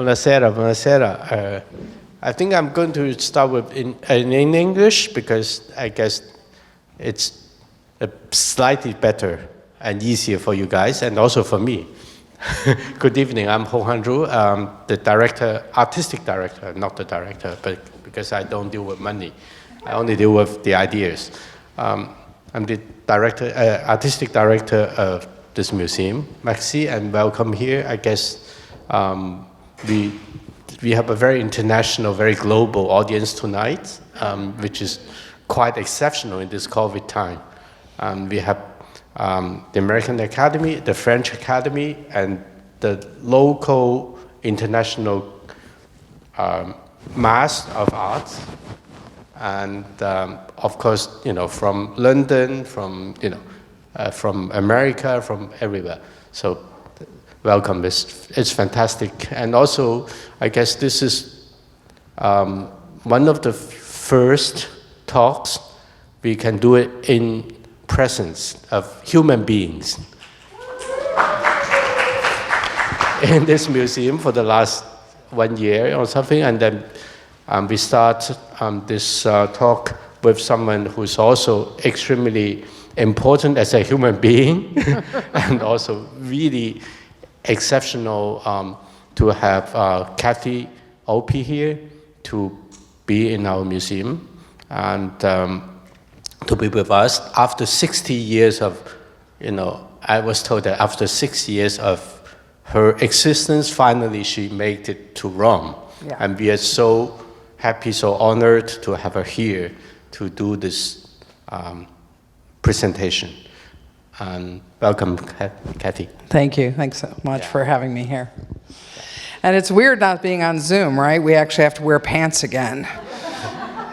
Buonasera, buonasera. I think I'm going to start with in English because I guess it's slightly better and easier for you guys and also for me. Good evening, I'm Hanru, the director, artistic director, not the director, but because I don't deal with money, I only deal with the ideas. I'm the director, artistic director of this museum. Merci and welcome here. I guess we have a very international, very global audience tonight, which is quite exceptional in this COVID time. We have the American Academy, the French Academy, and the local international mass of arts. And of course, from London, from America, from everywhere. So welcome, it's fantastic. And also, I guess this is one of the first talks we can do it in presence of human beings in this museum for the last 1 year or something. And then we start this talk with someone who's also extremely important as a human being and also really exceptional to have Catherine Opie here to be in our museum and to be with us after 60 years of, I was told that after 6 years of her existence, finally she made it to Rome. Yeah. And we are so happy, so honored to have her here to do this presentation. And welcome, Cathy. Thank you. Thanks so much for having me here. And it's weird not being on Zoom, right? We actually have to wear pants again.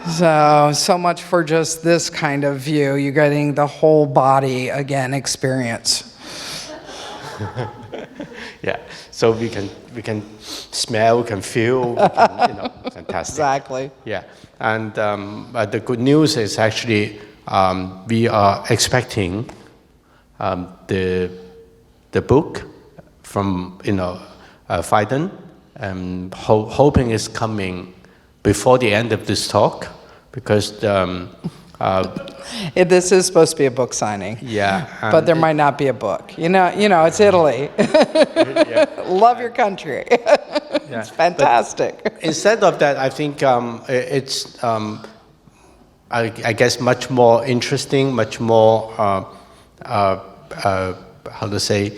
So much for just this kind of view. You're getting the whole body again experience. Yeah. So we can smell, we can feel, we can, fantastic. Exactly. Yeah. And the good news is actually we are expecting the book from Phaidon, hoping it's coming before the end of this talk, because this is supposed to be a book signing. Yeah, but there might not be a book. It's Italy. Love your country. It's fantastic. But instead of that, I think it's I guess much more interesting, much more how to say,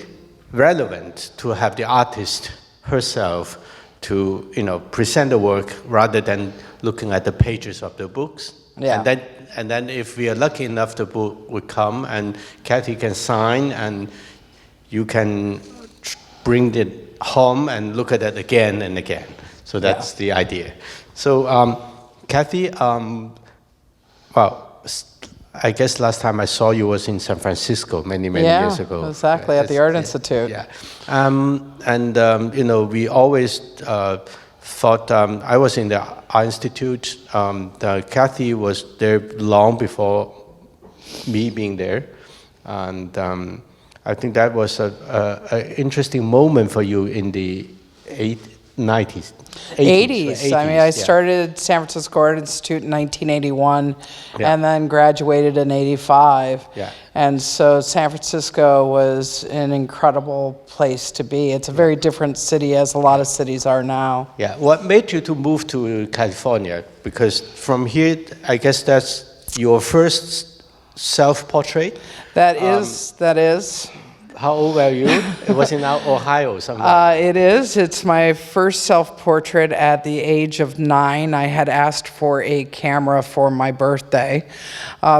relevant to have the artist herself to present the work rather than looking at the pages of the books. Yeah. And then if we are lucky enough, the book would come and Cathy can sign and you can bring it home and look at it again and again. So that's the idea. So Cathy, well, I guess last time I saw you was in San Francisco many years ago. Yeah, exactly, at the Art Institute. Yeah, we always thought, I was in the Art Institute, Cathy was there long before me being there, and I think that was an interesting moment for you in the 80s. I mean, I started San Francisco Art Institute in 1981 and then graduated in 85. Yeah. And so San Francisco was an incredible place to be. It's a very different city, as a lot of cities are now. Yeah. What made you to move to California? Because from here, I guess that's your first self-portrait? That is. How old were you? It was in Ohio somewhere. It is. It's my first self-portrait at the age of 9. I had asked for a camera for my birthday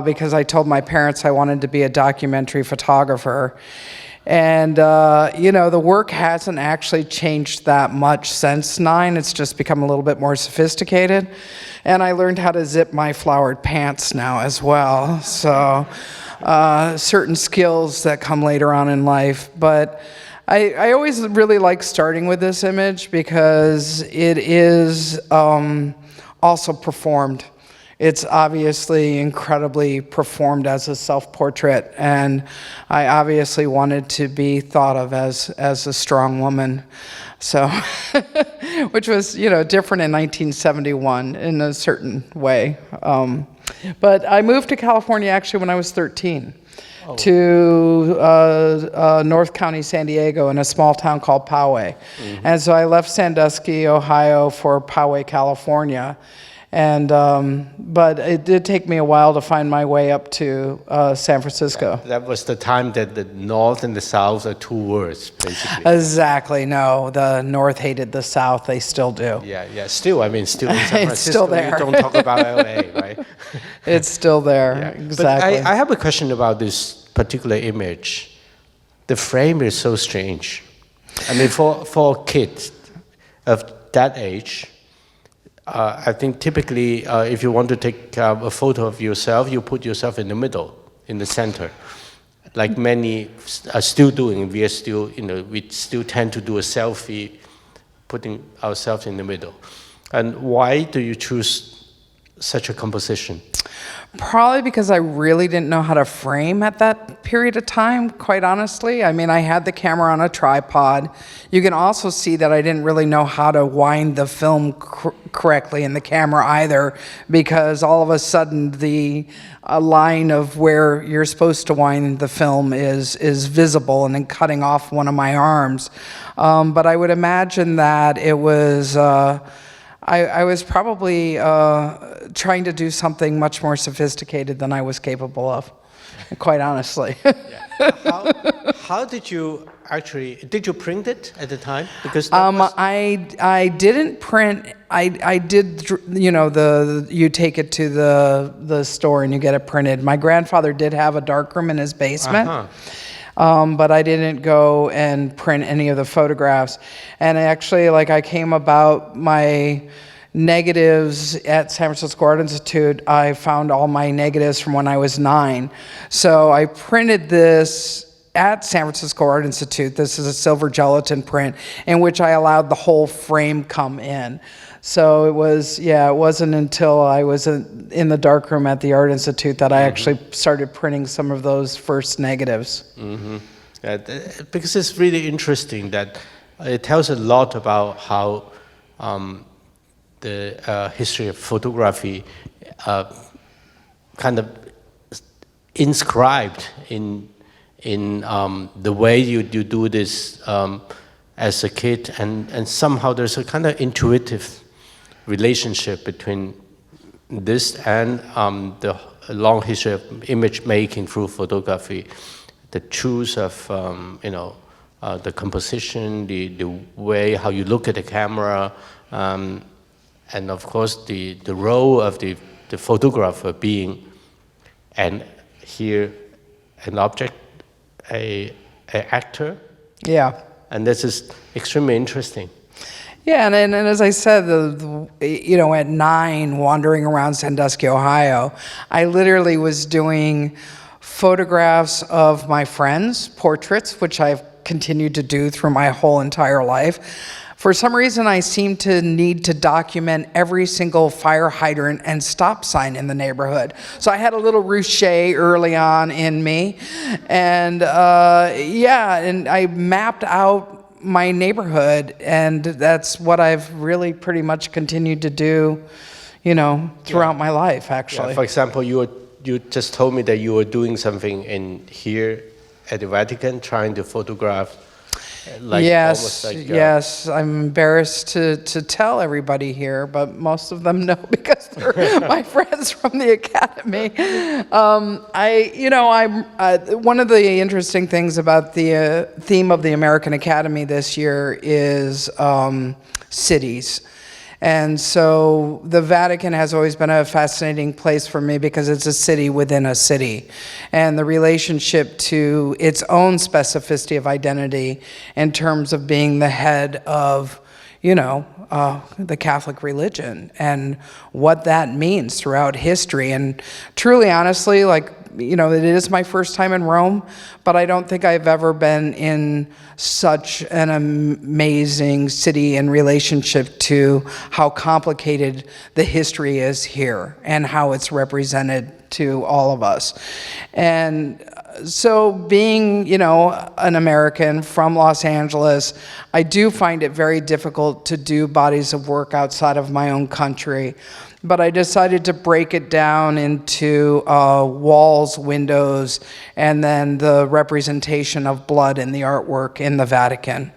because I told my parents I wanted to be a documentary photographer. And, the work hasn't actually changed that much since 9. It's just become a little bit more sophisticated. And I learned how to zip my flowered pants now as well. So certain skills that come later on in life. But I always really like starting with this image because it is also performed. it's obviously incredibly performed as a self-portrait, and I obviously wanted to be thought of as a strong woman. So, which was, different in 1971 in a certain way. But I moved to California actually when I was 13 to North County, San Diego, in a small town called Poway. And so I left Sandusky, Ohio for Poway, California. And but it did take me a while to find my way up to San Francisco. That was the time that the North and the South are two words, basically. Exactly. No, the North hated the South. They still do. Yeah. Still, still in San Francisco. It's still there. You don't talk about LA, right? It's still there. Yeah. Exactly. But I have a question about this particular image. The frame is so strange. For kids of that age, I think typically if you want to take a photo of yourself, you put yourself in the middle, in the center. Like many are still doing, we still tend to do a selfie, putting ourselves in the middle. And why do you choose such a composition? Probably because I really didn't know how to frame at that period of time, quite honestly. I had the camera on a tripod. You can also see that I didn't really know how to wind the film correctly in the camera either, because all of a sudden the line of where you're supposed to wind the film is visible and then cutting off one of my arms. But I would imagine that it was... I was probably trying to do something much more sophisticated than I was capable of, quite honestly. How did you did you print it at the time? Because I didn't print. I did, you take it to the store and you get it printed. My grandfather did have a darkroom in his basement. But I didn't go and print any of the photographs. And actually, I came about my negatives at San Francisco Art Institute. I found all my negatives from when I was 9. So I printed this at San Francisco Art Institute. This is a silver gelatin print in which I allowed the whole frame come in. So it wasn't until I was in the darkroom at the Art Institute that I actually started printing some of those first negatives. Because it's really interesting that it tells a lot about how the history of photography kind of inscribed in the way you do this as a kid, and somehow there's a kind of intuitive relationship between this and the long history of image making through photography, the choice of the composition, the way how you look at the camera, and of course the role of the photographer being, and here an object, a actor. Yeah. And this is extremely interesting. Yeah, and as I said, at 9, wandering around Sandusky, Ohio, I literally was doing photographs of my friends, portraits, which I've continued to do through my whole entire life. For some reason, I seemed to need to document every single fire hydrant and stop sign in the neighborhood. So I had a little Rouchet early on in me, and and I mapped out my neighborhood, and that's what I've really pretty much continued to do, throughout my life, actually. Yeah, for example, you just told me that you were doing something in here at the Vatican, trying to photograph. Yes. I'm embarrassed to tell everybody here, but most of them know because they're my friends from the Academy. One of the interesting things about the theme of the American Academy this year is cities. And so the Vatican has always been a fascinating place for me because it's a city within a city. And the relationship to its own specificity of identity in terms of being the head of, the Catholic religion and what that means throughout history. And truly, honestly, it is my first time in Rome, but I don't think I've ever been in such an amazing city in relationship to how complicated the history is here and how it's represented to all of us. And so being, an American from Los Angeles, I do find it very difficult to do bodies of work outside of my own country. But I decided to break it down into walls, windows, and then the representation of blood in the artwork in the Vatican.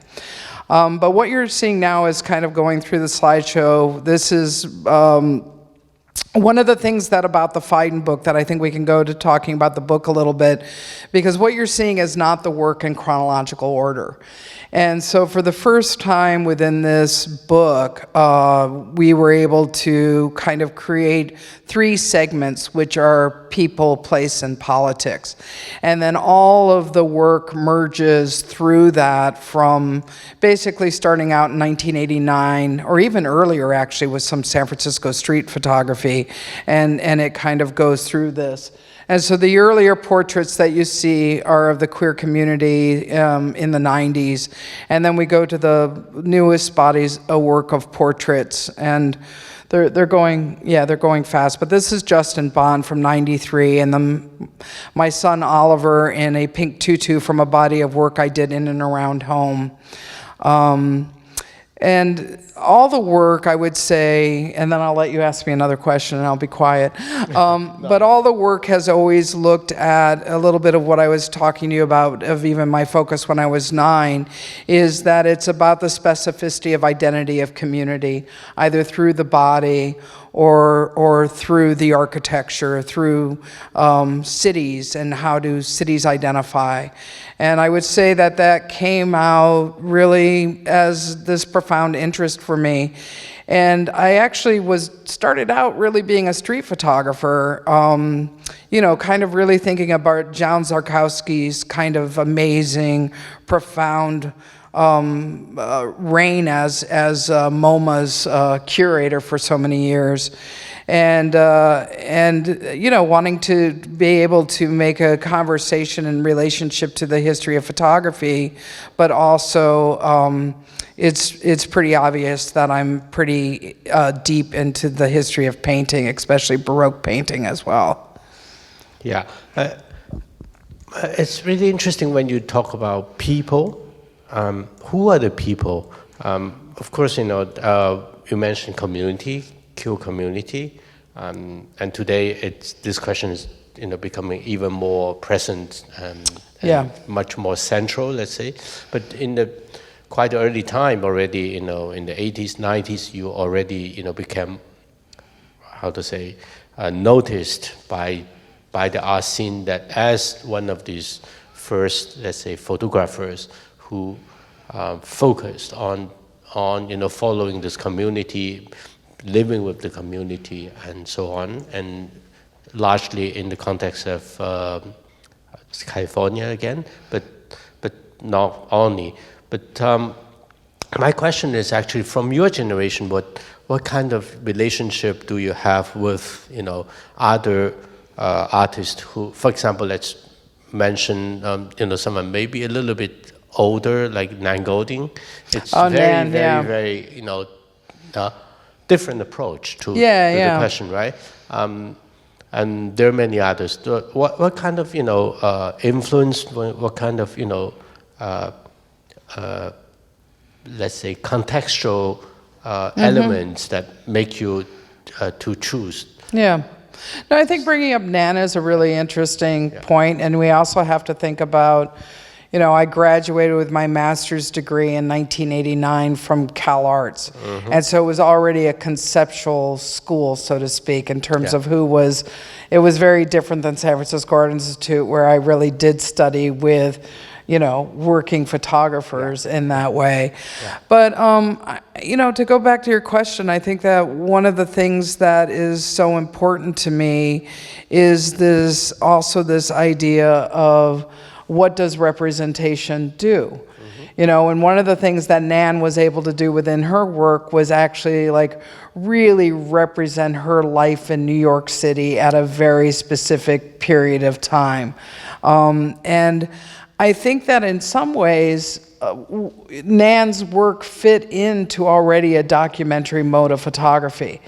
But what you're seeing now is kind of going through the slideshow. This is one of the things that about the Phaidon book that I think we can go to talking about the book a little bit, because what you're seeing is not the work in chronological order. And so for the first time within this book, we were able to kind of create 3 segments, which are people, place, and politics. And then all of the work merges through that from basically starting out in 1989, or even earlier actually, with some San Francisco street photography, and it kind of goes through this. And so the earlier portraits that you see are of the queer community in the 90s. And then we go to the newest bodies, a work of portraits. And they're going fast. But this is Justin Bond from 93. And then my son Oliver in a pink tutu from a body of work I did in and around home. And all the work, I would say, and then I'll let you ask me another question and I'll be quiet, but all the work has always looked at a little bit of what I was talking to you about, of even my focus when I was 9, is that it's about the specificity of identity of community, either through the body or through the architecture, through cities, and how do cities identify. And I would say that came out really as this profound interest for me. And I actually started out really being a street photographer, kind of really thinking about John Zarkowski's kind of amazing, profound reign as MoMA's curator for so many years, and wanting to be able to make a conversation in relationship to the history of photography, but also it's pretty obvious that I'm pretty deep into the history of painting, especially Baroque painting as well. Yeah, it's really interesting when you talk about people. Who are the people? Of course, you mentioned community, queer community, and today this question is becoming even more present and much more central, let's say. But in the quite early time already, in the 80s, 90s, you already became, noticed by the art scene that as one of these first, let's say, photographers who focused on following this community, living with the community, and so on, and largely in the context of California again, but not only. But my question is actually, from your generation, what kind of relationship do you have with other artists who, for example, let's mention someone maybe a little bit older, like Nan Goldin. It's very different approach to the question, right? And there are many others. What kind of influence? What kind of let's say contextual elements that make you to choose? Yeah. No, I think bringing up Nan is a really interesting point, and we also have to think about. I graduated with my master's degree in 1989 from Cal Arts. And so it was already a conceptual school, so to speak, in terms of it was very different than San Francisco Art Institute, where I really did study with, working photographers in that way. Yeah. But, to go back to your question, I think that one of the things that is so important to me is this idea of, what does representation do? You know, and one of the things that Nan was able to do within her work was actually like really represent her life in New York City at a very specific period of time. And I think that in some ways, Nan's work fit into already a documentary mode of photography.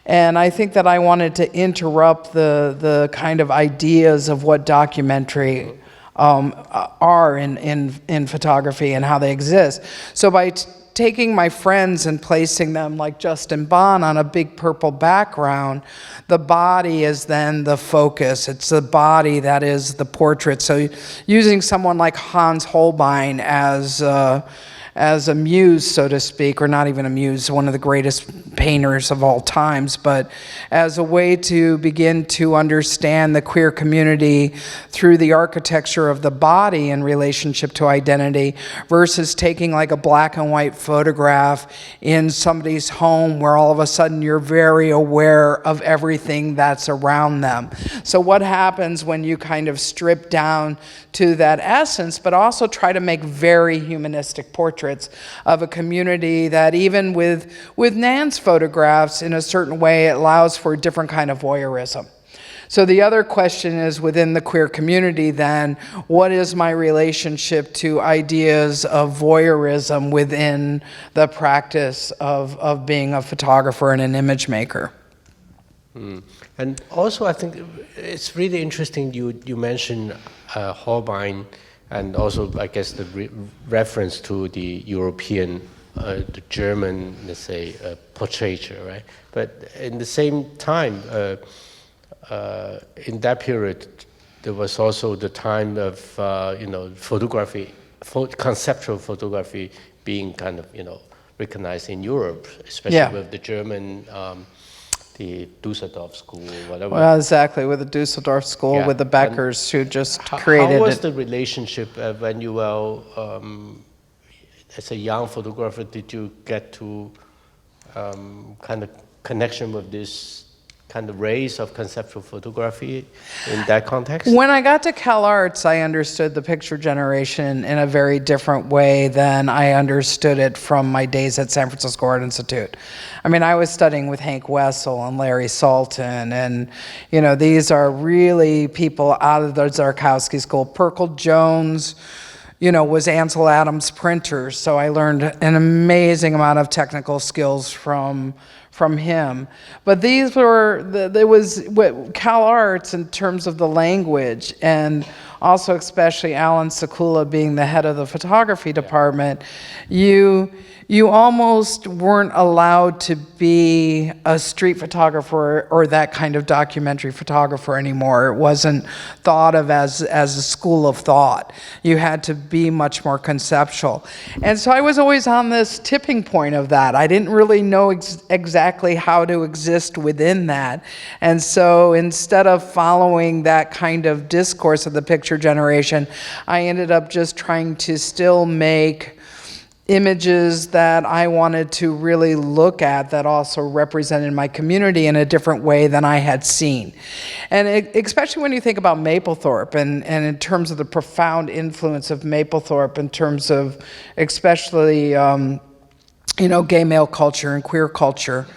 And I think that I wanted to interrupt the kind of ideas of what documentary are in photography and how they exist. So by taking my friends and placing them like Justin Bond on a big purple background, the body is then the focus. It's the body that is the portrait. So using someone like Hans Holbein as a muse, so to speak, or not even a muse, one of the greatest painters of all times, but as a way to begin to understand the queer community through the architecture of the body in relationship to identity, versus taking like a black and white photograph in somebody's home where all of a sudden you're very aware of everything that's around them. So what happens when you kind of strip down to that essence, but also try to make very humanistic portraits of a community that even with Nan's photographs, in a certain way, it allows for a different kind of voyeurism. So the other question is, within the queer community then, what is my relationship to ideas of voyeurism within the practice of being a photographer and an image maker? And also I think it's really interesting you mentioned Holbein, and also, I guess, the reference to the European, the German, let's say, portraiture, right? But in the same time, in that period, there was also the time of, photography, conceptual photography being kind of, recognized in Europe, especially with the German, the Dusseldorf school, whatever. Well, exactly, with the Dusseldorf school, with the Beckers who just created it. How was the relationship when you were, as a young photographer, did you get to kind of connection with this kind of race of conceptual photography in that context? When I got to CalArts, I understood the picture generation in a very different way than I understood it from my days at San Francisco Art Institute. I mean, I was studying with Hank Wessel and Larry Salton, and, these are really people out of the Zarkowski School. Perkle Jones, was Ansel Adams' printer, so I learned an amazing amount of technical skills from him. But these were, there was CalArts in terms of the language, and also especially Alan Sekula being the head of the photography department, you almost weren't allowed to be a street photographer or that kind of documentary photographer anymore. It wasn't thought of as a school of thought. You had to be much more conceptual. And so I was always on this tipping point of that. I didn't really know exactly how to exist within that. And so instead of following that kind of discourse of the picture generation, I ended up just trying to still make images that I wanted to really look at that also represented my community in a different way than I had seen. And especially when you think about Mapplethorpe and in terms of the profound influence of Mapplethorpe in terms of especially, gay male culture and queer culture.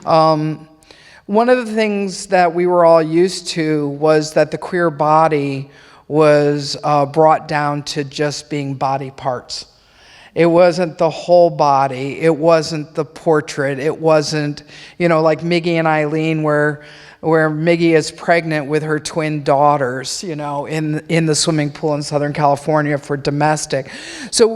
One of the things that we were all used to was that the queer body was brought down to just being body parts. It wasn't the whole body. It wasn't the portrait. It wasn't, like Miggy and Eileen, where Miggy is pregnant with her twin daughters, in the swimming pool in Southern California for domestic. So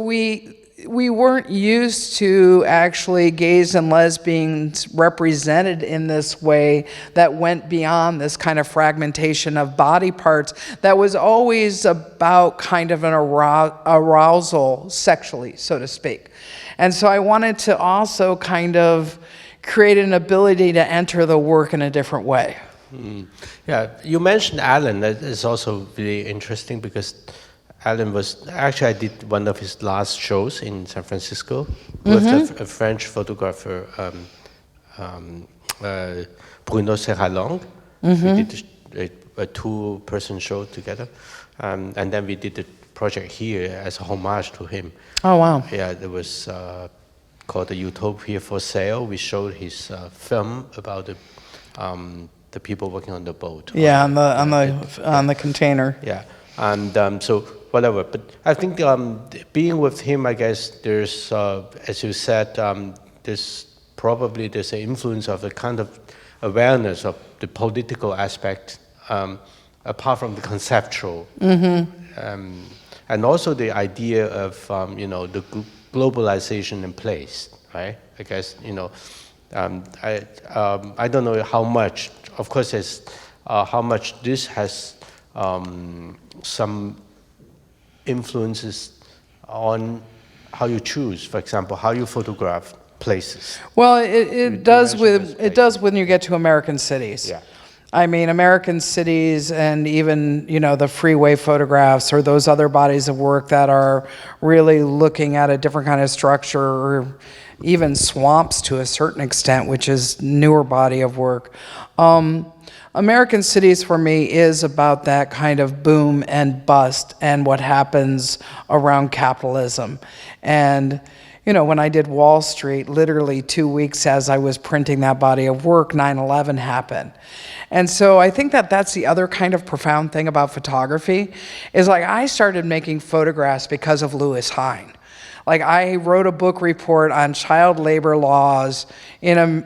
we weren't used to actually gays and lesbians represented in this way that went beyond this kind of fragmentation of body parts that was always about kind of an arousal sexually, so to speak. And so I wanted to also kind of create an ability to enter the work in a different way. Yeah, you mentioned Alan. That is also really interesting because Alan was, actually I did one of his last shows in San Francisco with a French photographer, Bruno Serralong. We did a two-person show together. And then we did a project here as a homage to him. Oh, wow. Yeah, there was called the Utopia for Sale. We showed his film about the people working on the boat. Yeah, on the container. Yeah, and so whatever. But I think being with him, I guess there's, as you said, there's an influence of the kind of awareness of the political aspect, apart from the conceptual, and also the idea of the globalization in place, right? I guess I don't know how much. Of course, it's how much this has some influences on how you choose, for example, how you photograph places. Well, it does when you get to American cities. Yeah. I mean, American cities and even, the freeway photographs or those other bodies of work that are really looking at a different kind of structure, or even swamps to a certain extent, which is newer body of work. American cities for me is about that kind of boom and bust and what happens around capitalism. And when I did Wall Street, literally 2 weeks as I was printing that body of work, 9/11 happened. And so I think that that's the other kind of profound thing about photography, is like I started making photographs because of Lewis Hine. Like I wrote a book report on child labor laws and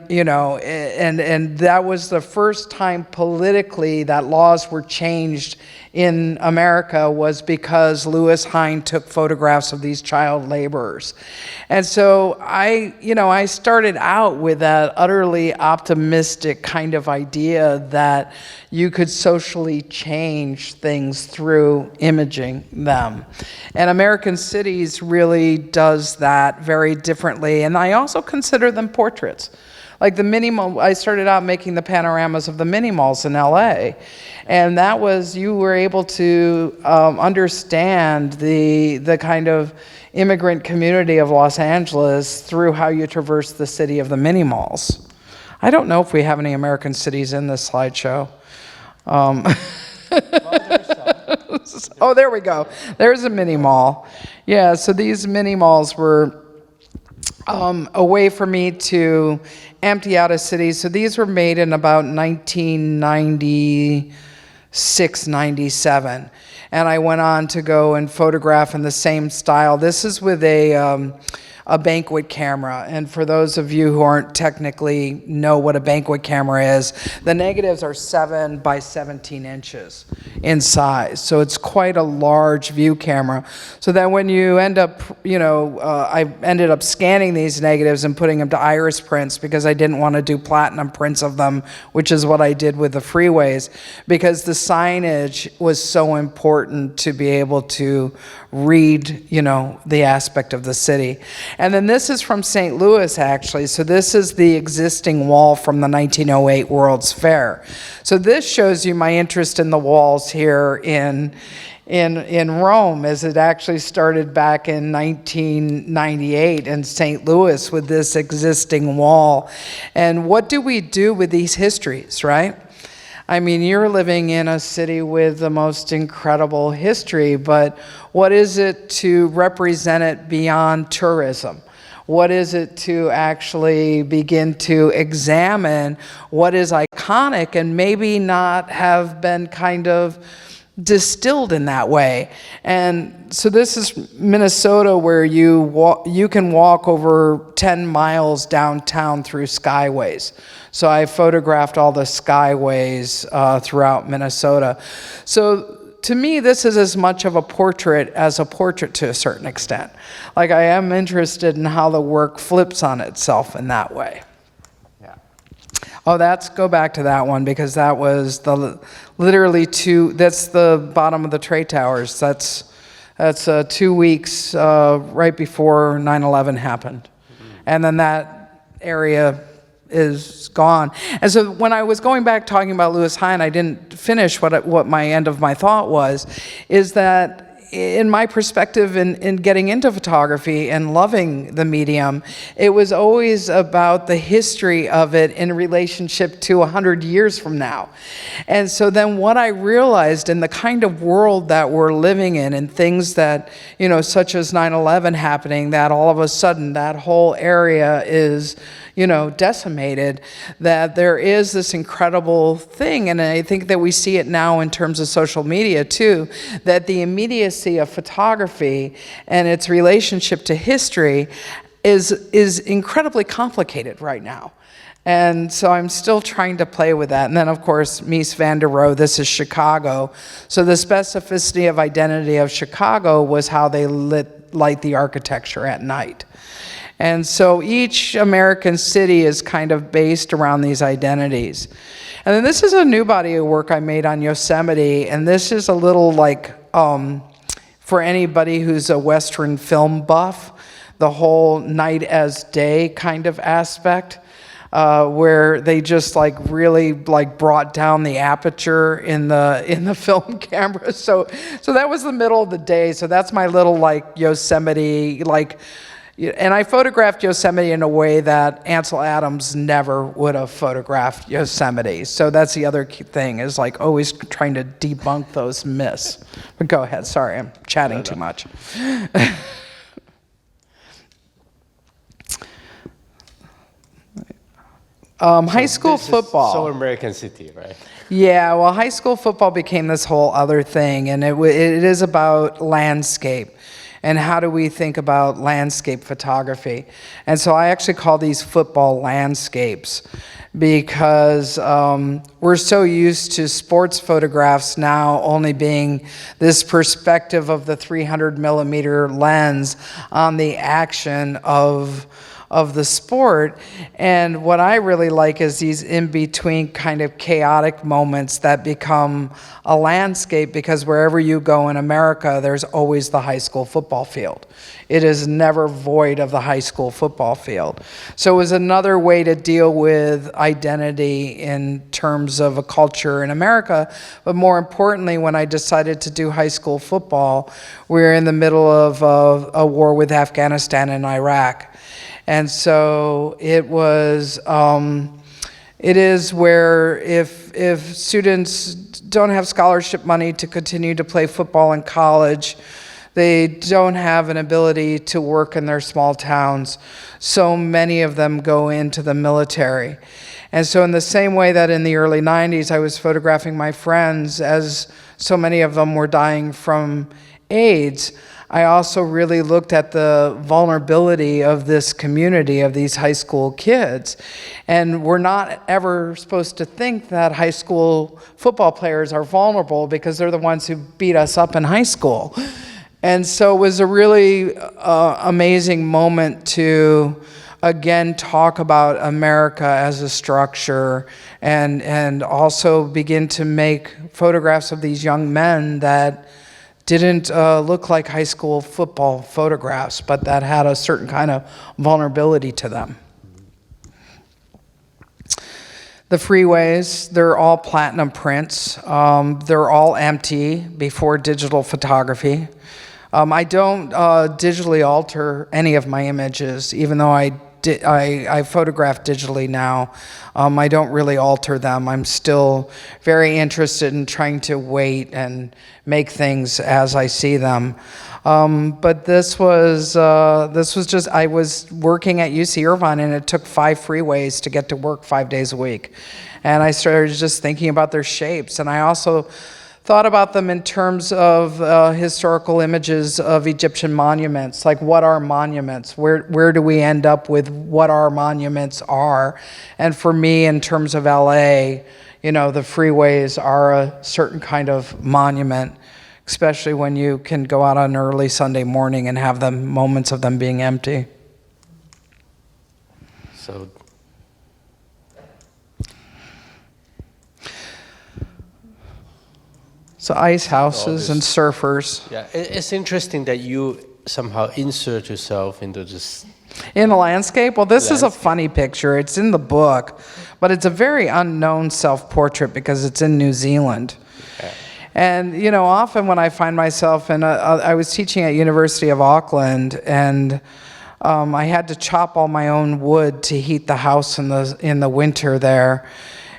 that was the first time politically that laws were changed in America, was because Lewis Hine took photographs of these child laborers. And so I started out with that utterly optimistic kind of idea that you could socially change things through imaging them. And American Cities really does that very differently. And I also consider them portraits. Like the mini mall, I started out making the panoramas of the mini malls in LA. And that was, you were able to understand the kind of immigrant community of Los Angeles through how you traverse the city of the mini malls. I don't know if we have any American cities in this slideshow. Oh, there we go. There's a mini mall. Yeah, so these mini malls were a way for me to empty out a city. So these were made in about 1996, 97. And I went on to go and photograph in the same style. This is with a banquet camera. And for those of you who aren't technically know what a banquet camera is, the negatives are 7 by 17 inches in size. So it's quite a large view camera. So that when you end up, I ended up scanning these negatives and putting them to iris prints because I didn't want to do platinum prints of them, which is what I did with the freeways, because the signage was so important to be able to read, the aspect of the city. And then this is from St. Louis, actually. So this is the existing wall from the 1908 World's Fair. So this shows you my interest in the walls here in Rome, as it actually started back in 1998 in St. Louis with this existing wall. And what do we do with these histories, right? I mean, you're living in a city with the most incredible history, but what is it to represent it beyond tourism? What is it to actually begin to examine what is iconic and maybe not have been kind of distilled in that way? And so this is Minnesota, where you can walk over 10 miles downtown through skyways. So I photographed all the skyways throughout Minnesota. So to me, this is as much of a portrait as a portrait to a certain extent. Like I am interested in how the work flips on itself in that way. Yeah. Oh, go back to that one, because that was that's the bottom of the trade towers. That's 2 weeks right before 9/11 happened. Mm-hmm. And then that area is gone. And so when I was going back talking about Lewis Hine, I didn't finish what my end of my thought was, is that in my perspective in getting into photography and loving the medium, it was always about the history of it in relationship to 100 years from now. And so then what I realized in the kind of world that we're living in and things that, you know, such as 9/11 happening, that all of a sudden that whole area is, you know, decimated, that there is this incredible thing, and I think that we see it now in terms of social media too, that the immediacy of photography and its relationship to history is incredibly complicated right now. And so I'm still trying to play with that. And then, of course, Mies van der Rohe, this is Chicago. So the specificity of identity of Chicago was how they light the architecture at night. And so each American city is kind of based around these identities. And then this is a new body of work I made on Yosemite, and this is a little like, for anybody who's a Western film buff, the whole night as day kind of aspect, where they just like really like brought down the aperture in the film camera. So that was the middle of the day. So that's my little like Yosemite, like. And I photographed Yosemite in a way that Ansel Adams never would have photographed Yosemite. So that's the other key thing, is like always trying to debunk those myths. But go ahead, sorry, I'm chatting too much. High school football. So American City, right? Yeah, well, high school football became this whole other thing, and it is about landscape. And how do we think about landscape photography? And so I actually call these football landscapes, because we're so used to sports photographs now only being this perspective of the 300 millimeter lens on the action of the sport. And what I really like is these in-between kind of chaotic moments that become a landscape, because wherever you go in America, there's always the high school football field. It is never void of the high school football field. So it was another way to deal with identity in terms of a culture in America. But more importantly, when I decided to do high school football, we were in the middle of a war with Afghanistan and Iraq. And so it was, it is where if students don't have scholarship money to continue to play football in college, they don't have an ability to work in their small towns. So many of them go into the military. And so in the same way that in the early 90s I was photographing my friends as so many of them were dying from AIDS, I also really looked at the vulnerability of this community, of these high school kids. And we're not ever supposed to think that high school football players are vulnerable, because they're the ones who beat us up in high school. And so it was a really amazing moment to, again, talk about America as a structure, and also begin to make photographs of these young men that didn't look like high school football photographs, but that had a certain kind of vulnerability to them. The freeways, they're all platinum prints. They're all empty before digital photography. I don't digitally alter any of my images, even though I photograph digitally now. I don't really alter them. I'm still very interested in trying to wait and make things as I see them. But this was just, I was working at UC Irvine, and it took 5 freeways to get to work 5 days a week. And I started just thinking about their shapes. And I also thought about them in terms of historical images of Egyptian monuments. Like, what are monuments? Where do we end up with what our monuments are? And for me, in terms of LA, you know, the freeways are a certain kind of monument, especially when you can go out on an early Sunday morning and have them moments of them being empty. So ice houses and surfers. Yeah, it's interesting that you somehow insert yourself into this. In the landscape? Well, this is a funny picture. It's in the book, but it's a very unknown self-portrait because it's in New Zealand. Yeah. And, you know, often when I find myself I was teaching at University of Auckland, and I had to chop all my own wood to heat the house in the winter there.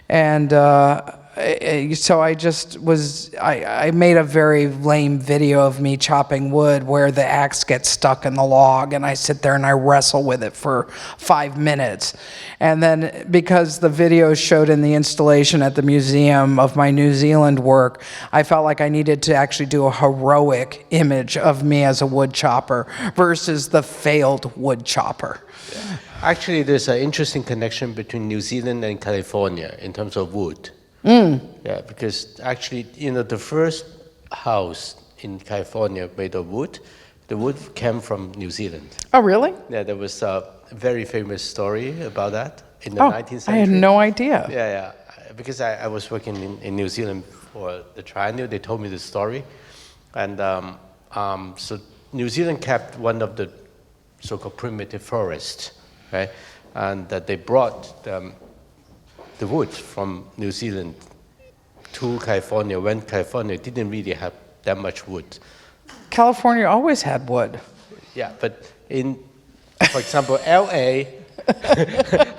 And so I made a very lame video of me chopping wood where the axe gets stuck in the log, and I sit there and I wrestle with it for 5 minutes. And then because the video showed in the installation at the museum of my New Zealand work, I felt like I needed to actually do a heroic image of me as a wood chopper versus the failed wood chopper. Yeah. Actually, there's an interesting connection between New Zealand and California in terms of wood. Yeah, because actually, you know, the first house in California made of wood, the wood came from New Zealand. Oh, really? Yeah, there was a very famous story about that in the 19th century. I had no idea. Yeah. Because I was working in New Zealand for the triennial, they told me the story. And so New Zealand kept one of the so-called primitive forests, right? And that they brought the wood from New Zealand to California when California didn't really have that much wood. California always had wood. Yeah, but for example, LA,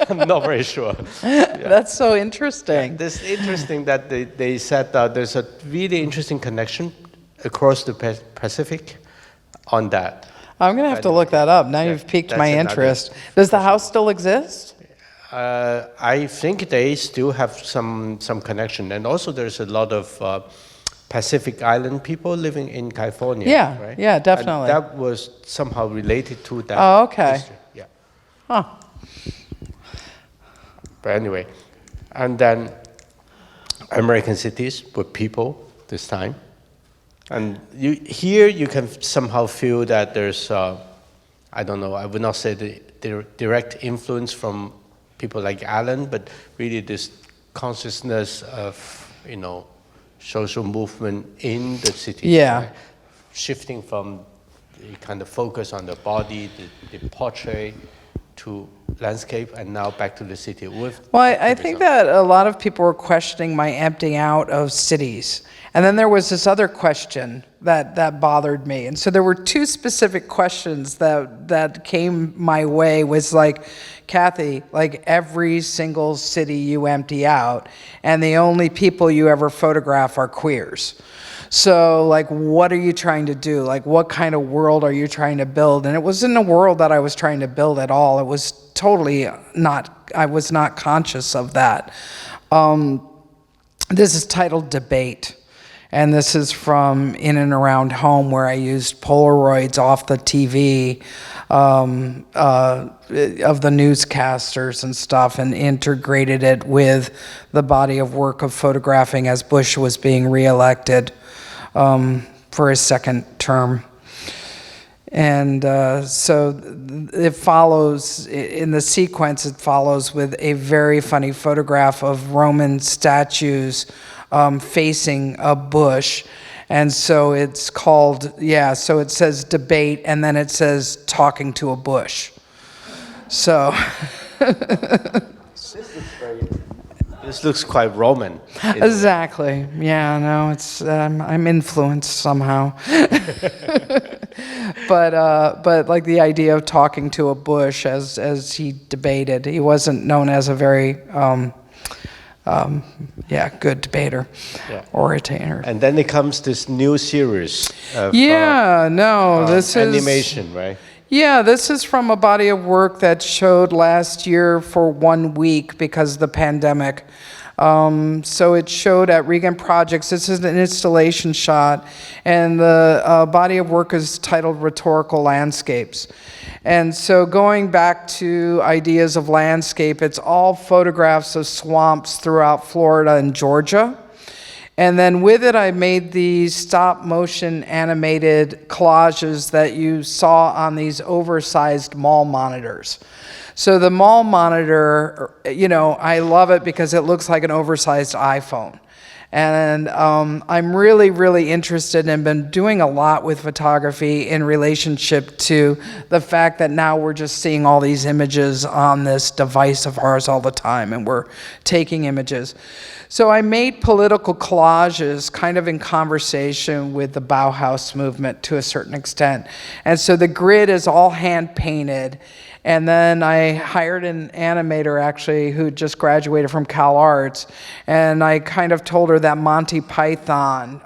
I'm not very sure. Yeah. That's so interesting. Yeah, it's interesting that they said there's a really interesting connection across the Pacific on that. I'm going to have to look that up. Now you've piqued my interest. Does the house still exist? I think they still have some connection, and also there's a lot of Pacific Island people living in California. Yeah, right? Yeah, definitely. And that was somehow related to that. Oh, okay. History. Yeah. Huh. But anyway, and then American cities with people this time, and here you can somehow feel that there's I don't know. I would not say the direct influence from people like Alan, but really this consciousness of, you know, social movement in the city. Yeah. Right? Shifting from the kind of focus on the body, the portrait, to landscape, and now back to the city. Well, I think that a lot of people were questioning my emptying out of cities. And then there was this other question that bothered me. And so there were two specific questions that came my way, was like, Kathy, like every single city you empty out, and the only people you ever photograph are queers. So, like, what are you trying to do? Like, what kind of world are you trying to build? And it wasn't a world that I was trying to build at all. It was totally not, I was not conscious of that. This is titled Debate. And this is from In and Around Home, where I used Polaroids off the TV of the newscasters and stuff, and integrated it with the body of work of photographing as Bush was being reelected for his second term. And so it follows, in the sequence, it follows with a very funny photograph of Roman statues facing a bush. And so it's called, so it says debate, and then it says talking to a bush. So. This looks quite Roman. Exactly. Yeah, no, it's, I'm influenced somehow. But like the idea of talking to a bush as he debated, he wasn't known as a very, good debater, orator. And then it comes this new series of this is animation, right? Yeah, this is from a body of work that showed last year for 1 week because of the pandemic. So it showed at Regan Projects. This is an installation shot, and the body of work is titled Rhetorical Landscapes. And so going back to ideas of landscape, it's all photographs of swamps throughout Florida and Georgia. And then with it, I made these stop motion animated collages that you saw on these oversized mall monitors. So the mall monitor, I love it because it looks like an oversized iPhone. And I'm really, really interested and been doing a lot with photography in relationship to the fact that now we're just seeing all these images on this device of ours all the time, and we're taking images. So I made political collages kind of in conversation with the Bauhaus movement to a certain extent. And so the grid is all hand-painted. And then I hired an animator, actually, who just graduated from Cal Arts, and I kind of told her that Monty Python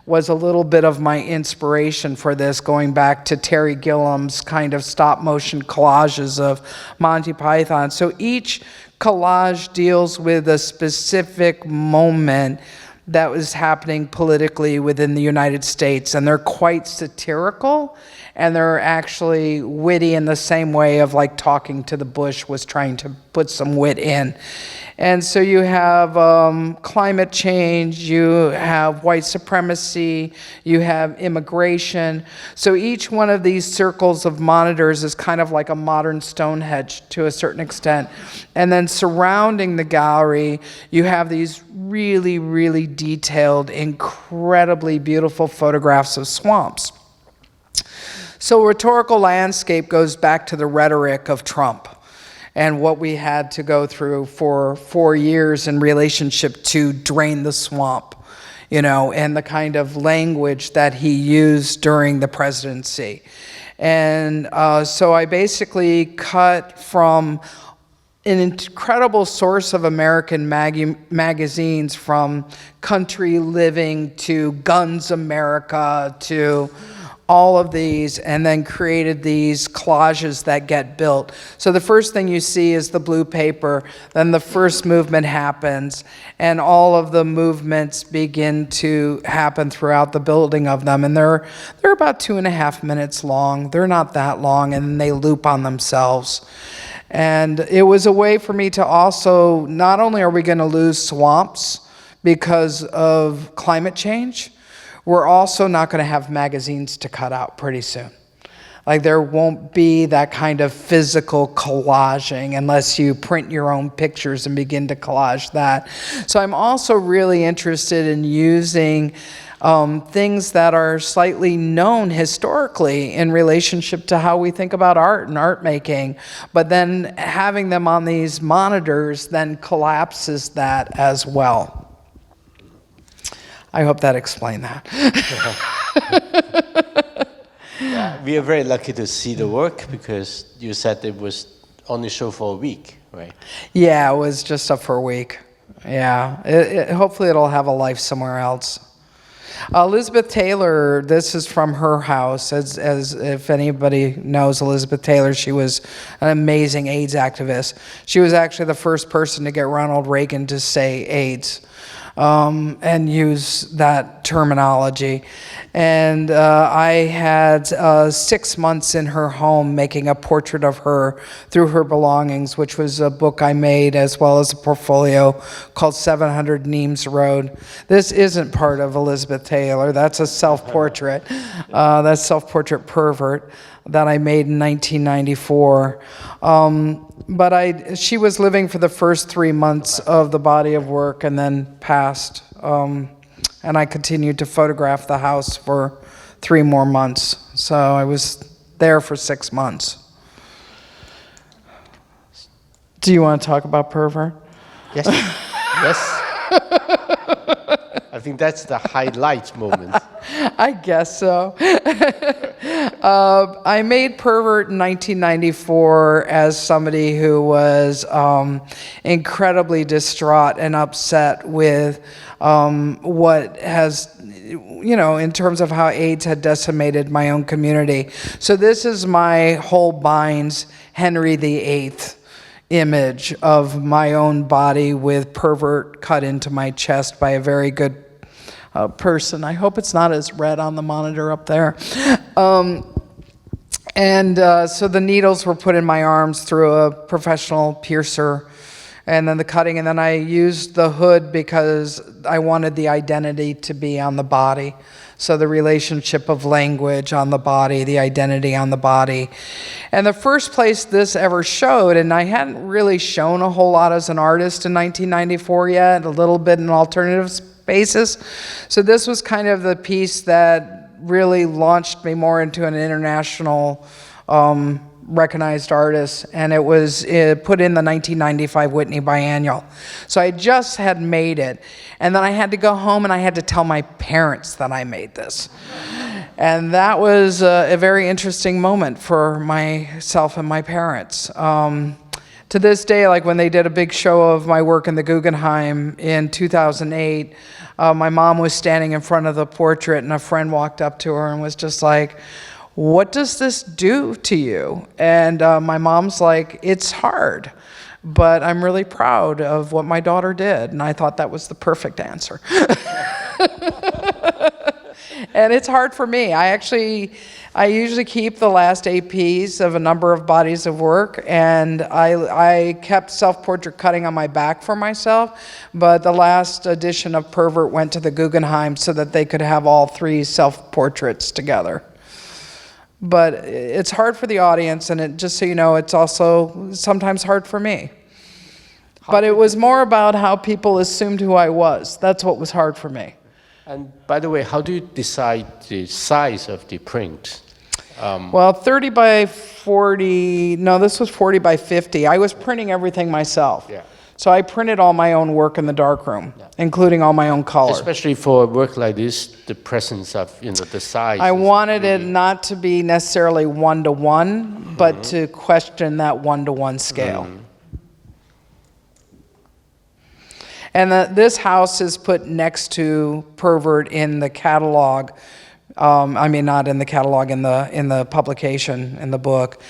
was a little bit of my inspiration for this, going back to Terry Gilliam's kind of stop-motion collages of Monty Python. So each collage deals with a specific moment that was happening politically within the United States, and they're quite satirical, and they're actually witty in the same way of like Talking to the Bush was trying to put some wit in. And so you have climate change, you have white supremacy, you have immigration. So each one of these circles of monitors is kind of like a modern Stonehenge to a certain extent. And then surrounding the gallery, you have these really, really detailed, incredibly beautiful photographs of swamps. So rhetorical landscape goes back to the rhetoric of Trump and what we had to go through for 4 years in relationship to drain the swamp, you know, and the kind of language that he used during the presidency. And so I basically cut from an incredible source of American magazines, from Country Living to Guns America to all of these, and then created these collages that get built. So the first thing you see is the blue paper, then the first movement happens, and all of the movements begin to happen throughout the building of them. And they're about 2.5 minutes long. They're not that long, and they loop on themselves. And it was a way for me to also, not only are we gonna lose swamps because of climate change, we're also not going to have magazines to cut out pretty soon. Like, there won't be that kind of physical collaging unless you print your own pictures and begin to collage that. So I'm also really interested in using things that are slightly known historically in relationship to how we think about art and art making, but then having them on these monitors then collapses that as well. I hope that explained that. Yeah, we are very lucky to see the work, because you said it was only show for a week, right? Yeah, it was just up for a week. Yeah, hopefully it'll have a life somewhere else. Elizabeth Taylor, this is from her house. As if anybody knows Elizabeth Taylor, she was an amazing AIDS activist. She was actually the first person to get Ronald Reagan to say AIDS. And use that terminology. And I had 6 months in her home making a portrait of her through her belongings, which was a book I made, as well as a portfolio called 700 Neames Road. This isn't part of Elizabeth Taylor. That's a self-portrait. That's Self-Portrait Pervert that I made in 1994. But she was living for the first 3 months of the body of work and then passed. And I continued to photograph the house for 3 more months. So I was there for 6 months. Do you want to talk about Pervert? Yes. Yes. I think that's the highlight moment. I guess so. I made Pervert in 1994 as somebody who was incredibly distraught and upset with what has, you know, in terms of how AIDS had decimated my own community. So this is my Holbein's Henry VIII image of my own body with Pervert cut into my chest by a very good person. I hope it's not as red on the monitor up there. So the needles were put in my arms through a professional piercer, and then the cutting, and then I used the hood because I wanted the identity to be on the body. So the relationship of language on the body, the identity on the body. And the first place this ever showed, and I hadn't really shown a whole lot as an artist in 1994 yet, a little bit in alternative spaces. So this was kind of the piece that really launched me more into an international recognized artist, and it was put in the 1995 Whitney Biennial. So I just had made it, and then I had to go home and I had to tell my parents that I made this. And that was a very interesting moment for myself and my parents. To this day, like when they did a big show of my work in the Guggenheim in 2008, my mom was standing in front of the portrait and a friend walked up to her and was just like, "What does this do to you?" And my mom's like, "It's hard, but I'm really proud of what my daughter did." And I thought that was the perfect answer. And it's hard for me. I usually keep the last APs of a number of bodies of work, and I kept self-portrait cutting on my back for myself, but the last edition of Pervert went to the Guggenheim so that they could have all 3 self-portraits together. But it's hard for the audience, and just so you know, it's also sometimes hard for me. But it was more about how people assumed who I was. That's what was hard for me. And by the way, how do you decide the size of the print? Well, 30 by 40, no, this was 40 by 50. I was printing everything myself. Yeah. So I printed all my own work in the darkroom, including all my own color. Especially for work like this, the presence of, the size. I wanted it not to be necessarily one-to-one, but to question that one-to-one scale. And this house is put next to Pervert in the catalog. Not in the catalog, in the publication, in the book,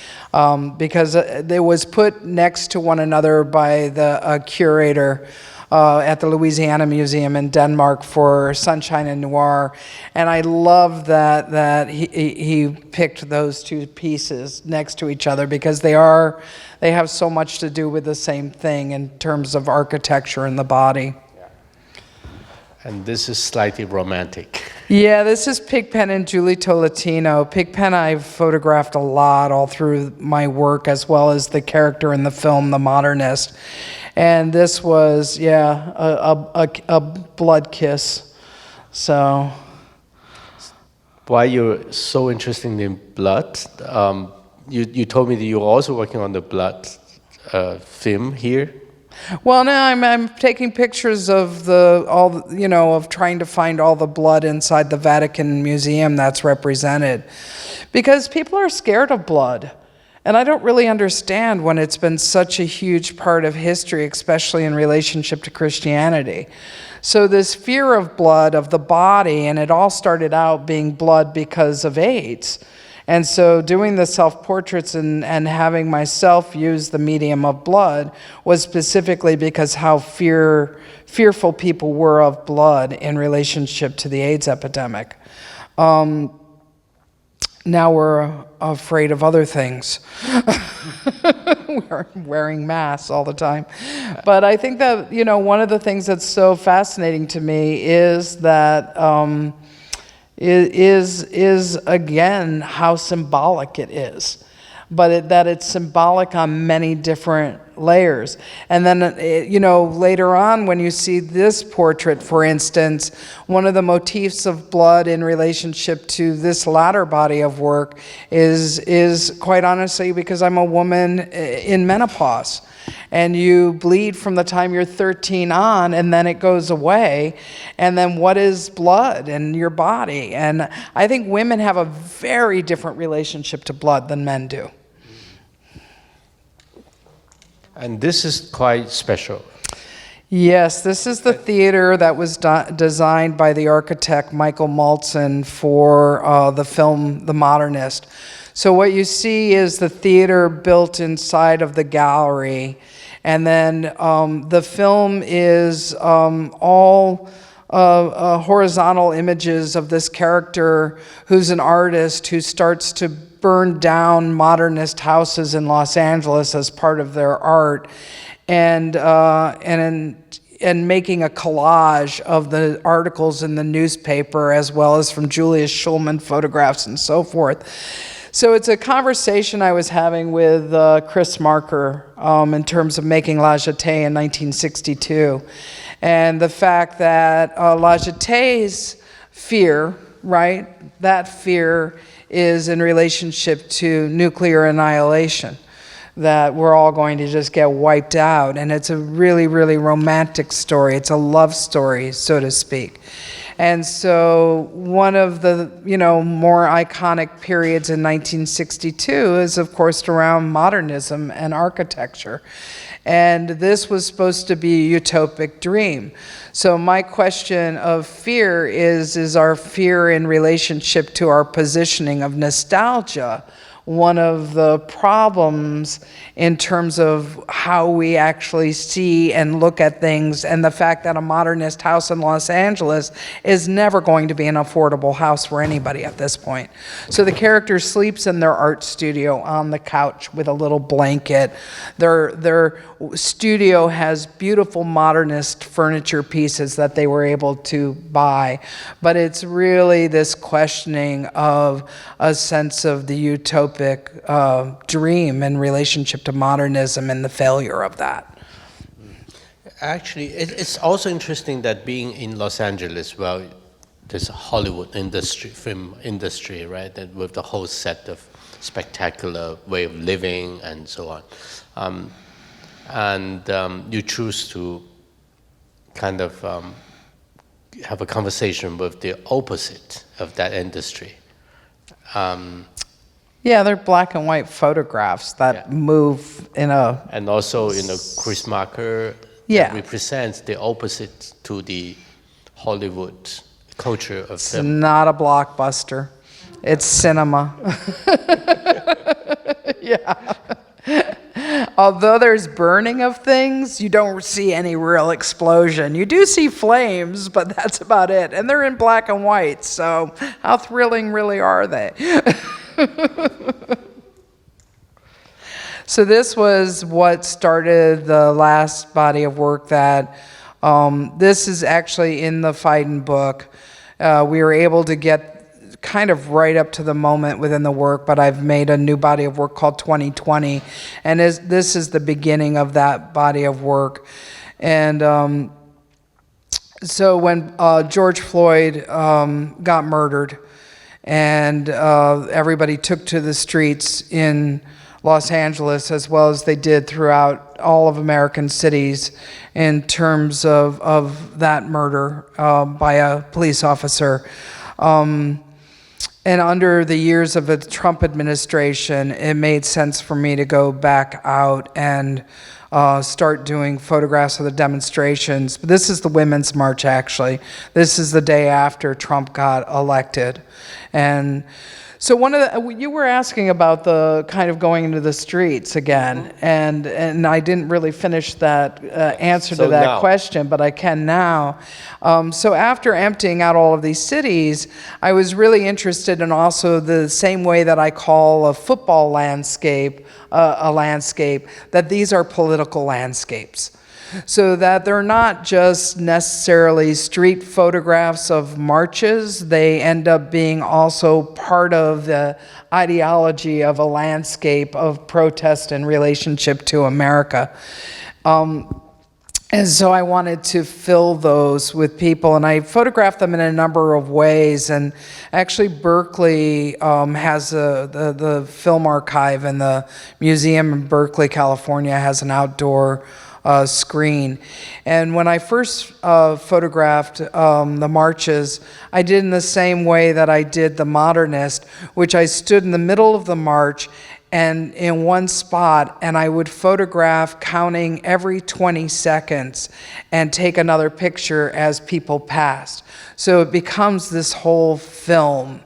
because it was put next to one another by the curator at the Louisiana Museum in Denmark for Sunshine and Noir, and I love that he picked those 2 pieces next to each other because they have so much to do with the same thing in terms of architecture and the body. And this is slightly romantic. Yeah, this is Pigpen and Julie Tolentino. Pigpen I've photographed a lot all through my work, as well as the character in the film, The Modernist. And this was, a blood kiss. So. Why you're so interested in blood? You told me that you're also working on the blood film here. Well, no, I'm taking pictures of of trying to find all the blood inside the Vatican Museum that's represented, because people are scared of blood, and I don't really understand when it's been such a huge part of history, especially in relationship to Christianity. So this fear of blood, of the body, and it all started out being blood because of AIDS. And so doing the self-portraits and having myself use the medium of blood was specifically because how fearful people were of blood in relationship to the AIDS epidemic. Now we're afraid of other things. We're wearing masks all the time. But I think that, one of the things that's so fascinating to me is that is again how symbolic it is, but that it's symbolic on many different layers. And then later on, when you see this portrait, for instance, one of the motifs of blood in relationship to this latter body of work is quite honestly because I'm a woman in menopause. And you bleed from the time you're 13 on, and then it goes away. And then what is blood in your body? And I think women have a very different relationship to blood than men do. And this is quite special. Yes, this is the theater that was designed by the architect Michael Maltzin for the film The Modernist. So what you see is the theater built inside of the gallery, and then the film is all horizontal images of this character who's an artist who starts to burned down modernist houses in Los Angeles as part of their art, and making a collage of the articles in the newspaper, as well as from Julius Schulman photographs and so forth. So it's a conversation I was having with Chris Marker in terms of making La Jetée in 1962. And the fact that La Jetée's fear, right, that fear is in relationship to nuclear annihilation, that we're all going to just get wiped out. And it's a really, really romantic story. It's a love story, so to speak. And so one of the, more iconic periods in 1962 is, of course, around modernism and architecture. And this was supposed to be a utopic dream. So my question of fear is our fear in relationship to our positioning of nostalgia one of the problems in terms of how we actually see and look at things, and the fact that a modernist house in Los Angeles is never going to be an affordable house for anybody at this point. So the character sleeps in their art studio on the couch with a little blanket. Their studio has beautiful modernist furniture pieces that they were able to buy, but it's really this questioning of a sense of the utopic dream in relationship to modernism and the failure of that. Actually, it's also interesting that being in Los Angeles, well, there's a Hollywood industry, film industry, right, that with the whole set of spectacular way of living and so on. You choose to kind of have a conversation with the opposite of that industry. Yeah, they're black and white photographs that move in a... And also, Chris Marker represents the opposite to the Hollywood culture of It's film. not a blockbuster. It's cinema. Yeah. Although there's burning of things, you don't see any real explosion. You do see flames, but that's about it. And they're in black and white, so how thrilling really are they? So this was what started the last body of work that, this is actually in the Phaidon book. We were able to get kind of right up to the moment within the work, but I've made a new body of work called 2020, and this is the beginning of that body of work. And so when George Floyd got murdered, and everybody took to the streets in Los Angeles, as well as they did throughout all of American cities, in terms of that murder by a police officer. And under the years of the Trump administration, it made sense for me to go back out and start doing photographs of the demonstrations. But this is the Women's March, actually. This is the day after Trump got elected. And so you were asking about the kind of going into the streets again, and I didn't really finish that answer to that question, but I can now. So after emptying out all of these cities, I was really interested in also the same way that I call a football landscape a landscape, that these are political landscapes. So that they're not just necessarily street photographs of marches, they end up being also part of the ideology of a landscape of protest in relationship to America. And so I wanted to fill those with people, and I photographed them in a number of ways. And actually, Berkeley has the film archive, and the museum in Berkeley, California, has an outdoor screen. And when I first photographed the marches, I did in the same way that I did the modernist, which I stood in the middle of the march and in one spot, and I would photograph counting every 20 seconds and take another picture as people passed. So it becomes this whole film.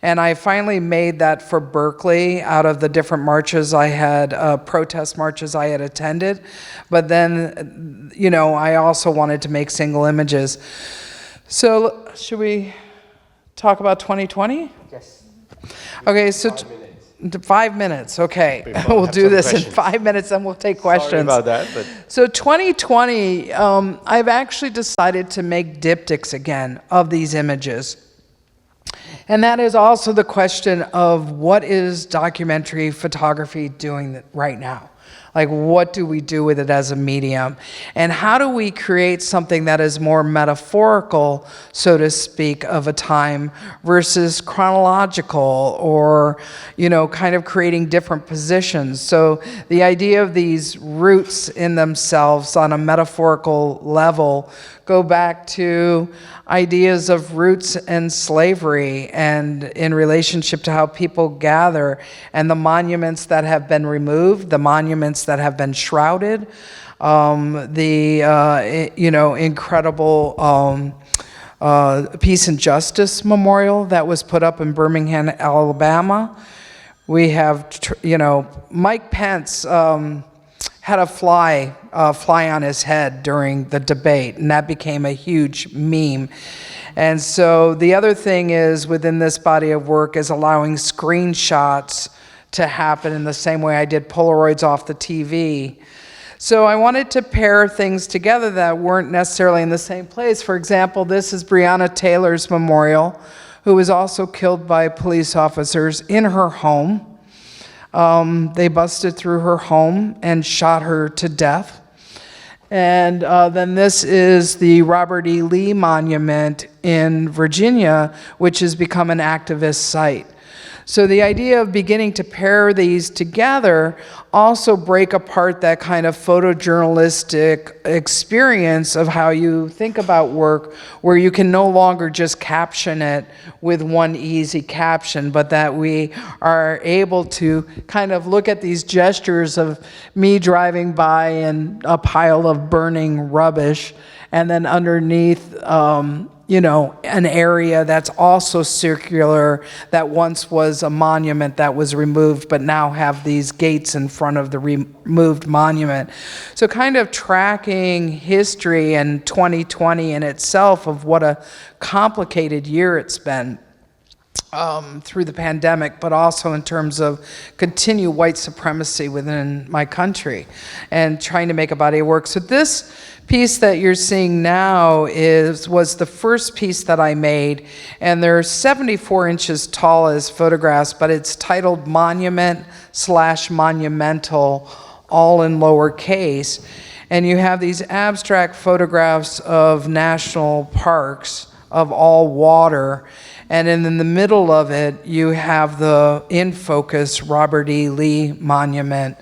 And I finally made that for Berkeley out of the different marches I had, protest marches I had attended. But then, I also wanted to make single images. So should we talk about 2020? Yes. Okay, so 5 minutes, okay. Before I We'll have do some this in questions. 5 minutes, and we'll take questions. Sorry about that, but So 2020, I've actually decided to make diptychs again of these images. And that is also the question of what is documentary photography doing right now? Like, what do we do with it as a medium? And how do we create something that is more metaphorical, so to speak, of a time versus chronological, or, kind of creating different positions? So the idea of these roots in themselves on a metaphorical level go back to ideas of roots and slavery, and in relationship to how people gather, and the monuments that have been removed, the monuments that have been shrouded, incredible Peace and Justice Memorial that was put up in Birmingham, Alabama. We have, Mike Pence had a fly on his head during the debate, and that became a huge meme. And so the other thing is, within this body of work, is allowing screenshots to happen in the same way I did Polaroids off the TV. So I wanted to pair things together that weren't necessarily in the same place. For example, this is Breonna Taylor's memorial, who was also killed by police officers in her home. They busted through her home and shot her to death. And then this is the Robert E. Lee Monument in Virginia, which has become an activist site. So the idea of beginning to pair these together also break apart that kind of photojournalistic experience of how you think about work, where you can no longer just caption it with one easy caption, but that we are able to kind of look at these gestures of me driving by and a pile of burning rubbish, and then underneath, an area that's also circular, that once was a monument that was removed, but now have these gates in front of the removed monument. So kind of tracking history and 2020 in itself, of what a complicated year it's been. Through the pandemic, but also in terms of continued white supremacy within my country, and trying to make a body of work. So this piece that you're seeing now was the first piece that I made, and they're 74 inches tall as photographs, but it's titled Monument/Monumental, all in lowercase. And you have these abstract photographs of national parks of all water. And in the middle of it, you have the in focus Robert E. Lee Monument.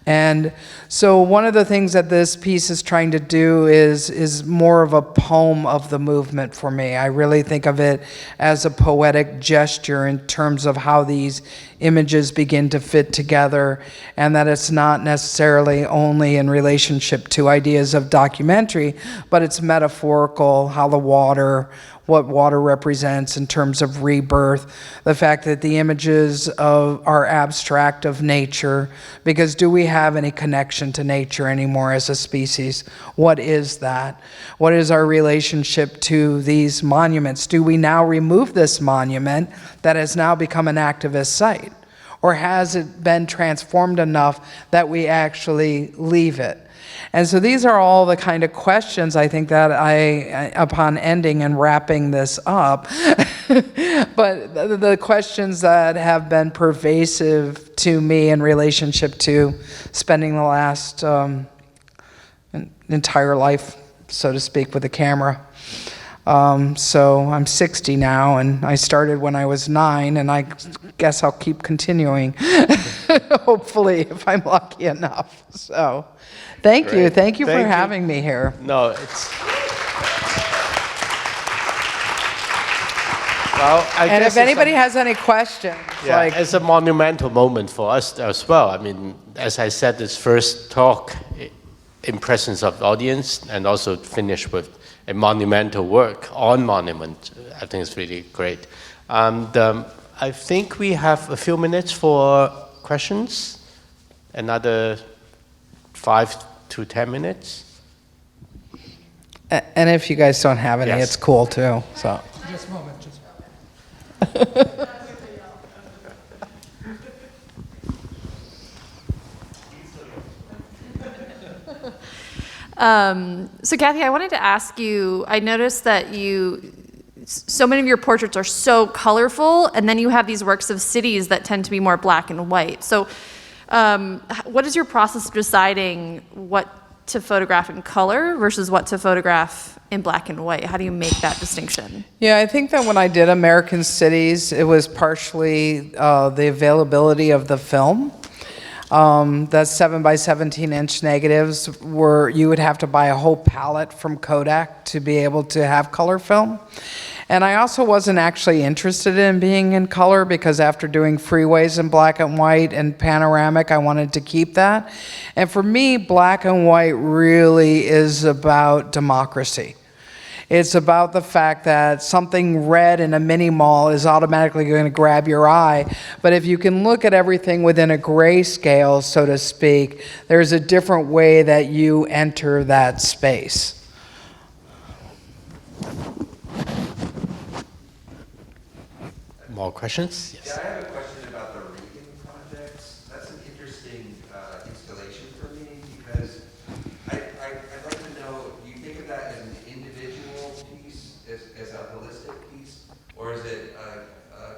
And so one of the things that this piece is trying to do is more of a poem of the movement for me. I really think of it as a poetic gesture in terms of how these images begin to fit together, and that it's not necessarily only in relationship to ideas of documentary, but it's metaphorical, how what water represents in terms of rebirth, the fact that the images are abstract of nature, because do we have any connection to nature anymore as a species? What is that? What is our relationship to these monuments? Do we now remove this monument that has now become an activist site? Or has it been transformed enough that we actually leave it? And so these are all the kind of questions I think that upon ending and wrapping this up, but the questions that have been pervasive to me in relationship to spending the last entire life, so to speak, with a camera. So I'm 60 now, and I started when I was 9, and I guess I'll keep continuing, hopefully, if I'm lucky enough. So thank you for having me here. No, it's... Well, and if anybody has any questions, it's a monumental moment for us as well. I mean, as I said, this first talk in presence of the audience, and also finish with a monumental work on monument. I think it's really great. And I think we have a few minutes for questions. Another 5 to 10 minutes. And if you guys don't have any, Yes. it's cool too. So. Just a moment. So Kathy, I wanted to ask you, I noticed that so many of your portraits are so colorful, and then you have these works of cities that tend to be more black and white. So what is your process of deciding what to photograph in color versus what to photograph in black and white? How do you make that distinction? Yeah, I think that when I did American Cities, it was partially the availability of the film. The 7 by 17 inch negatives you would have to buy a whole palette from Kodak to be able to have color film. And I also wasn't actually interested in being in color because after doing freeways in black and white and panoramic, I wanted to keep that. And for me, black and white really is about democracy. It's about the fact that something red in a mini mall is automatically going to grab your eye. But if you can look at everything within a grayscale, so to speak, there's a different way that you enter that space. More questions? Yes. Yeah, I have a question about the Reagan projects. That's an interesting installation for me because I'd like to know, do you think of that as an individual piece, as a holistic piece, or is it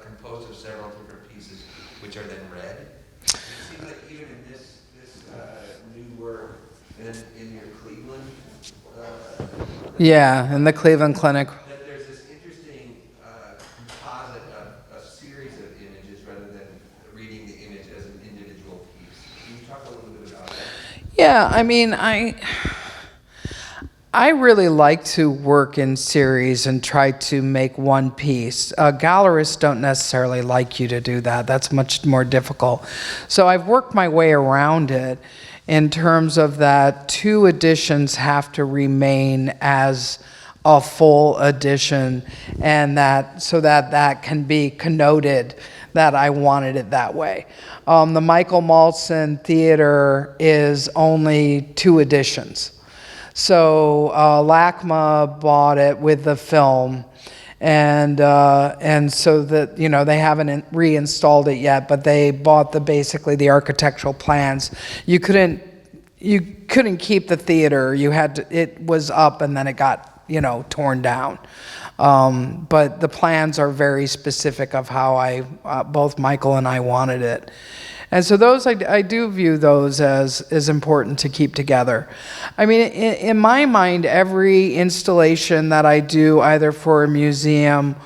composed of several different pieces which are then read? It seems like even in this new work, and in your Cleveland, Yeah, in the Cleveland Clinic. that there's this interesting composite of a series of images rather than reading the image as an individual piece. Can you talk a little bit about that? Yeah, I mean, I really like to work in series and try to make one piece. Gallerists don't necessarily like you to do that. That's much more difficult. So I've worked my way around it in terms of that 2 editions have to remain as a full edition, and so that can be connoted that I wanted it that way. The Michael Maltson Theater is only 2 editions. So LACMA bought it with the film, and so that, you know, they haven't reinstalled it yet, but they bought basically the architectural plans. You couldn't keep the theater. It was up and then it got, you know, torn down. But the plans are very specific of how both Michael and I wanted it. And so those, I do view those as important to keep together. I mean, in my mind, every installation that I do, either for a museum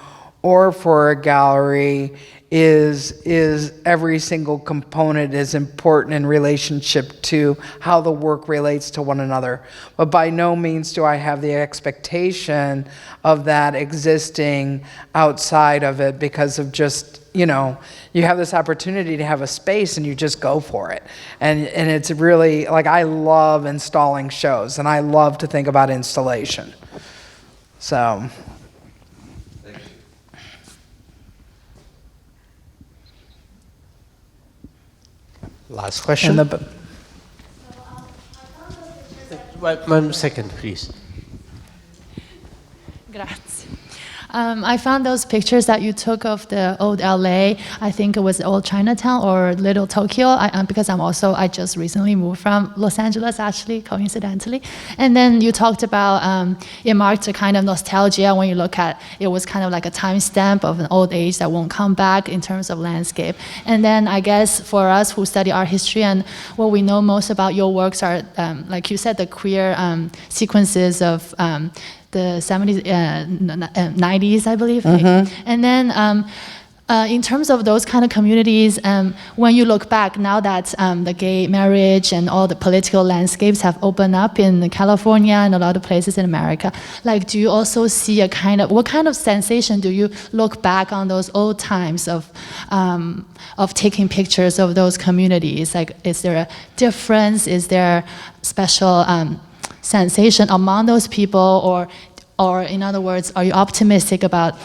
or for a gallery, is every single component is important in relationship to how the work relates to one another. But by no means do I have the expectation of that existing outside of it because of just, you know, you have this opportunity to have a space and you just go for it. And it's really, like, I love installing shows and I love to think about installation. So. Last question. 1 second, please. Grazie. I found those pictures that you took of the old LA. I think it was old Chinatown or Little Tokyo, because I just recently moved from Los Angeles, actually, coincidentally. And then you talked about it marked a kind of nostalgia when you look at it, was kind of like a timestamp of an old age that won't come back in terms of landscape. And then I guess for us who study art history, and what we know most about your works are, like you said, the queer sequences of the 70s, 90s, I believe. Mm-hmm. And then in terms of those kind of communities, when you look back, now that the gay marriage and all the political landscapes have opened up in California and a lot of places in America, like, do you also see what kind of sensation do you look back on those old times of taking pictures of those communities? Like, is there a difference? Is there special sensation among those people, or in other words, are you optimistic about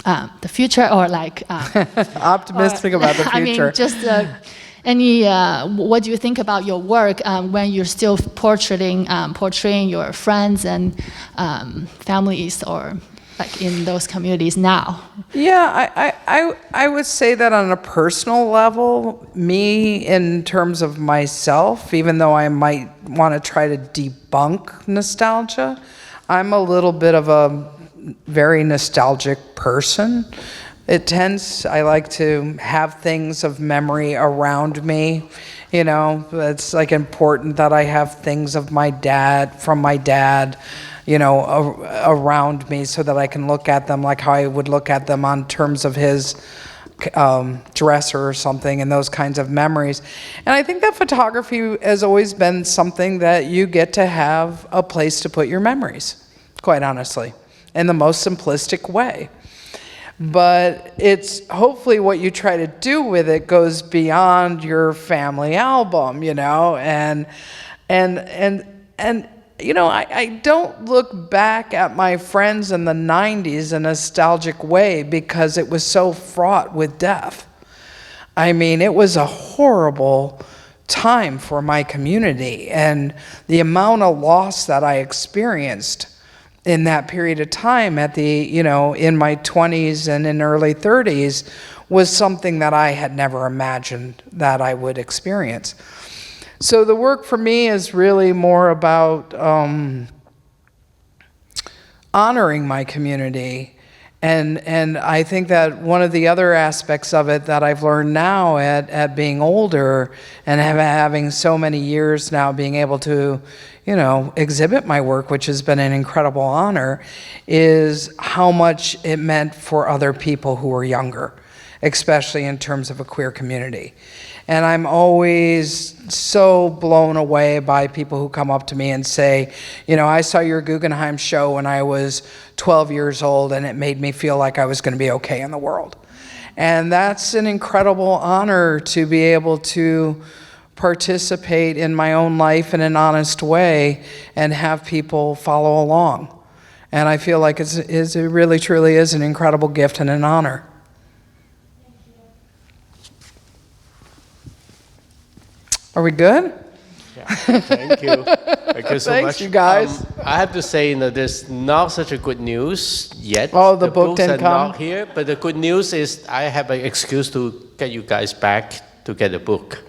the future, or like optimistic about the future? I mean, just what do you think about your work when you're still portraying your friends and families, or like in those communities now? Yeah, I would say that on a personal level, me in terms of myself, even though I might want to try to debunk nostalgia, I'm a little bit of a very nostalgic person. I like to have things of memory around me. You know, it's like important that I have things of from my dad, you know, around me so that I can look at them like how I would look at them on terms of his dresser or something, and those kinds of memories. And I think that photography has always been something that you get to have a place to put your memories, quite honestly, in the most simplistic way. But it's hopefully what you try to do with it goes beyond your family album, you know, and you know, I don't look back at my friends in the 90s in a nostalgic way because it was so fraught with death. I mean, it was a horrible time for my community, and the amount of loss that I experienced in that period of time in my 20s and in early 30s was something that I had never imagined that I would experience. So the work for me is really more about honoring my community. And I think that one of the other aspects of it that I've learned now at being older and having so many years now being able to, you know, exhibit my work, which has been an incredible honor, is how much it meant for other people who were younger, especially in terms of a queer community. And I'm always so blown away by people who come up to me and say, you know, I saw your Guggenheim show when I was 12 years old and it made me feel like I was going to be okay in the world. And that's an incredible honor to be able to participate in my own life in an honest way and have people follow along. And I feel like it really truly is an incredible gift and an honor. Are we good? Yeah, thank you. Thank you so Thanks, much. you guys. I have to say, you know, there's not such a good news yet. Oh, the book books didn't are come? not here, but the good news is I have an excuse to get you guys back to get a book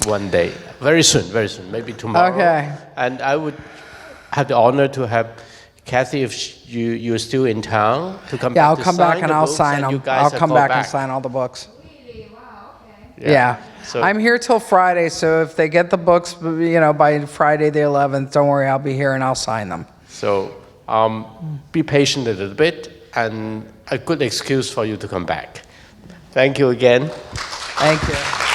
one day. Very soon, maybe tomorrow. Okay. And I would have the honor to have Kathy, if you're still in town, to come back. Yeah, I'll to come sign back and the I'll books, sign and you them. guys I'll come go back and sign all the books. Really? Wow, okay. Yeah. So- I'm here till Friday, so if they get the books, you know, by Friday the 11th, don't worry, I'll be here and I'll sign them. So be patient a little bit, and a good excuse for you to come back. Thank you again. Thank you.